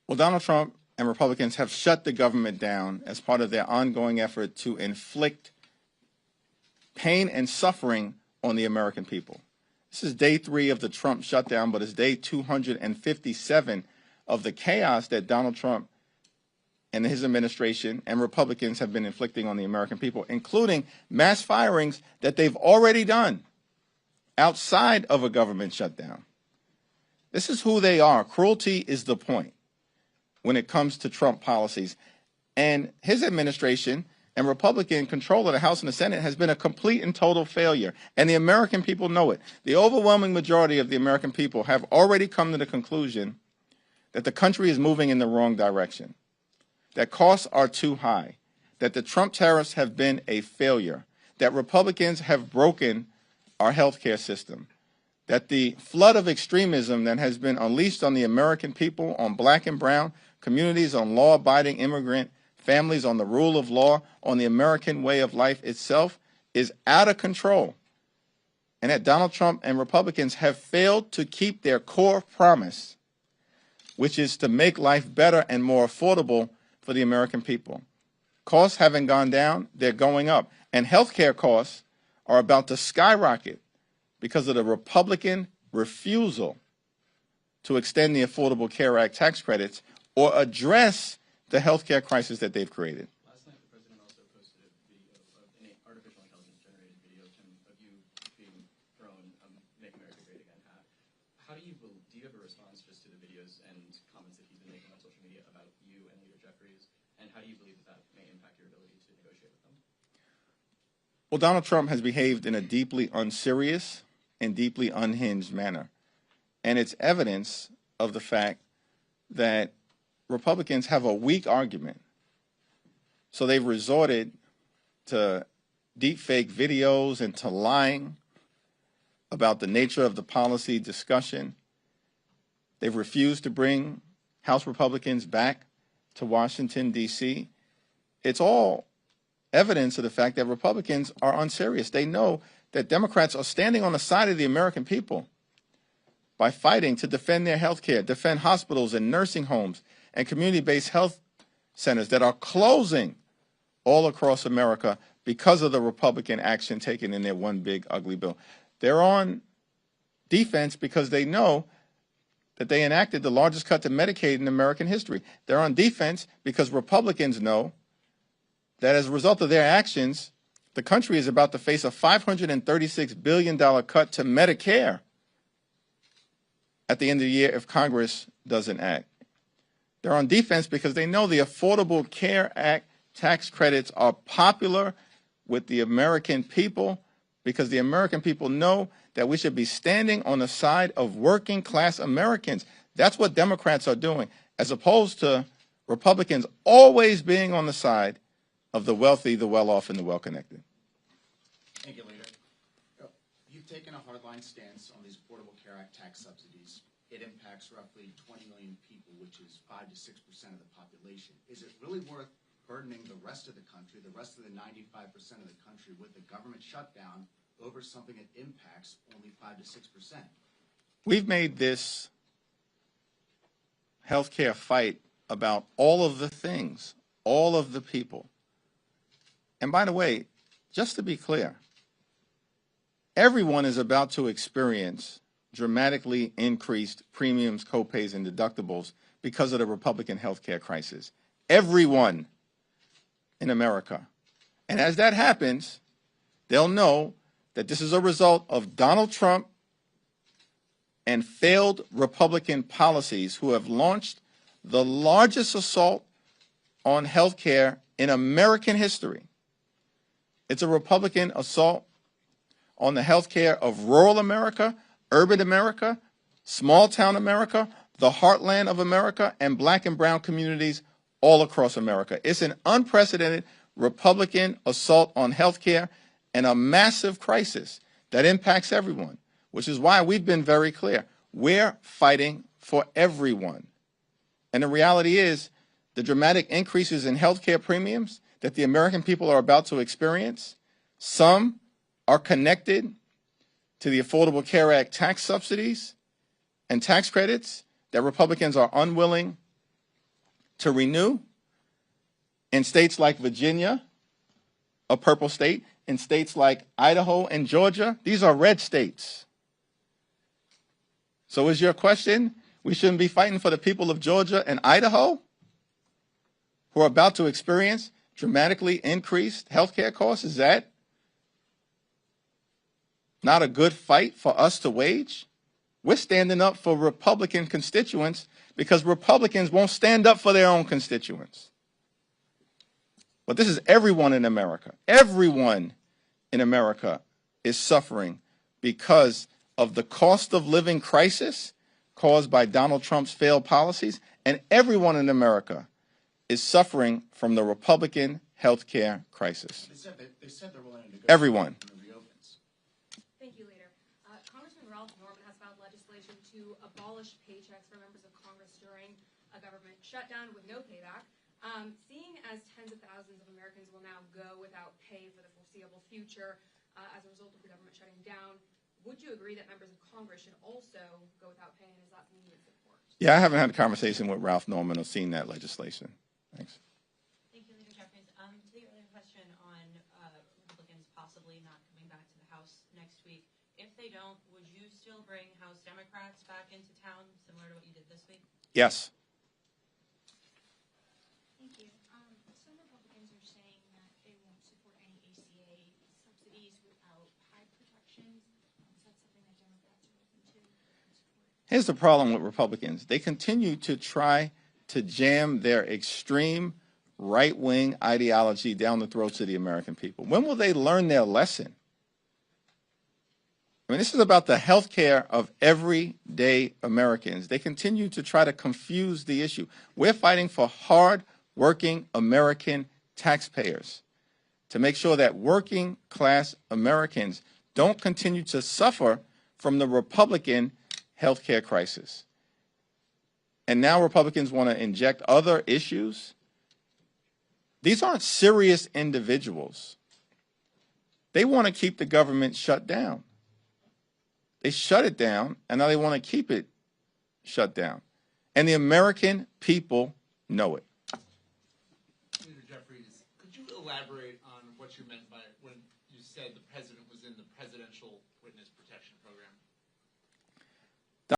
Well, Donald Trump and Republicans have shut the government down as part of their ongoing effort to inflict pain and suffering on the American people. This is day 3 of the Trump shutdown, but it's day 257 of the chaos that Donald Trump and his administration and Republicans have been inflicting on the American people, including mass firings that they've already done outside of a government shutdown. This is who they are. Cruelty is the point when it comes to Trump policies. And his administration and Republican control of the House and the Senate has been a complete and total failure. And the American people know it. The overwhelming majority of the American people have already come to the conclusion that the country is moving in the wrong direction, that costs are too high, that the Trump tariffs have been a failure, that Republicans have broken our health care system, that the flood of extremism that has been unleashed on the American people, on black and brown communities, on law-abiding immigrant families, on the rule of law, on the American way of life itself, is out of control. And that Donald Trump and Republicans have failed to keep their core promise, which is to make life better and more affordable for the American people. Costs haven't gone down, they're going up. And healthcare costs are about to skyrocket because of the Republican refusal to extend the Affordable Care Act tax credits or address the healthcare crisis that they've created. Last night, the president also posted a video of an artificial intelligence-generated video of you being thrown "Make America Great Again" hat. How do you have a response just to the videos and comments that he's been making on social media about you and Leader Jeffries, and how do you believe that may impact your ability to negotiate with them? Well, Donald Trump has behaved in a deeply unserious and deeply unhinged manner. And it's evidence of the fact that Republicans have a weak argument. So they've resorted to deep fake videos and to lying about the nature of the policy discussion. They've refused to bring House Republicans back to Washington, D.C. It's all evidence of the fact that Republicans are unserious. They know that Democrats are standing on the side of the American people by fighting to defend their health care, defend hospitals and nursing homes and community-based health centers that are closing all across America because of the Republican action taken in their one big ugly bill. They're on defense because they know that they enacted the largest cut to Medicaid in American history. They're on defense because Republicans know that as a result of their actions, the country is about to face a $536 billion cut to Medicare at the end of the year if Congress doesn't act. They're on defense because they know the Affordable Care Act tax credits are popular with the American people because the American people know that we should be standing on the side of working class Americans. That's what Democrats are doing, as opposed to Republicans always being on the side of the wealthy, the well-off, and the well-connected. Thank you, Leader. You've taken a hardline stance on these Affordable Care Act tax subsidies. It impacts roughly 20 million people, which is 5 to 6% of the population. Is it really worth burdening the rest of the country, the rest of the 95% of the country, with the government shutdown over something that impacts only 5 to 6%? We've made this healthcare fight about all of the things, all of the people. And by the way, just to be clear, everyone is about to experience dramatically increased premiums, copays, and deductibles because of the Republican healthcare crisis. Everyone in America. And as that happens, they'll know that this is a result of Donald Trump and failed Republican policies who have launched the largest assault on healthcare in American history. It's a Republican assault on the healthcare of rural America, urban America, small-town America, the heartland of America, and black and brown communities all across America. It's an unprecedented Republican assault on healthcare and a massive crisis that impacts everyone, which is why we've been very clear. We're fighting for everyone. And the reality is the dramatic increases in healthcare premiums that the American people are about to experience, some are connected to the Affordable Care Act tax subsidies and tax credits that Republicans are unwilling to renew. In states like Virginia, a purple state, in states like Idaho and Georgia, these are red states. So is your question, we shouldn't be fighting for the people of Georgia and Idaho who are about to experience dramatically increased health care costs? Is that not a good fight for us to wage? We're standing up for Republican constituents because Republicans won't stand up for their own constituents. But this is everyone in America. Everyone in America is suffering because of the cost of living crisis caused by Donald Trump's failed policies, and everyone in America is suffering from the Republican health care crisis. They said they're willing to negotiate. Everyone. Thank you, Leader. Congressman Ralph Norman has filed legislation to abolish paychecks for members of Congress during a government shutdown with no payback. Seeing as tens of thousands of Americans will now go without pay for the foreseeable future as a result of the government shutting down, would you agree that members of Congress should also go without pay, and is that something you would support? Yeah, I haven't had a conversation with Ralph Norman or seen that legislation. Thanks. Thank you, Leader Jeffries. To the earlier question on Republicans possibly not coming back to the House next week, if they don't, would you still bring House Democrats back into town, similar to what you did this week? Yes. Thank you. Some Republicans are saying that they won't support any ACA subsidies without high protections. Is that something that Democrats are open to support? Here's the problem with Republicans. They continue to try to jam their extreme right-wing ideology down the throats of the American people. When will they learn their lesson? I mean, this is about the health care of everyday Americans. They continue to try to confuse the issue. We're fighting for hard-working American taxpayers to make sure that working-class Americans don't continue to suffer from the Republican health care crisis. And now Republicans want to inject other issues. These aren't serious individuals. They want to keep the government shut down. They shut it down, and now they want to keep it shut down. And the American people know it. Leader Jeffries, could you elaborate on what you meant by when you said the president was in the presidential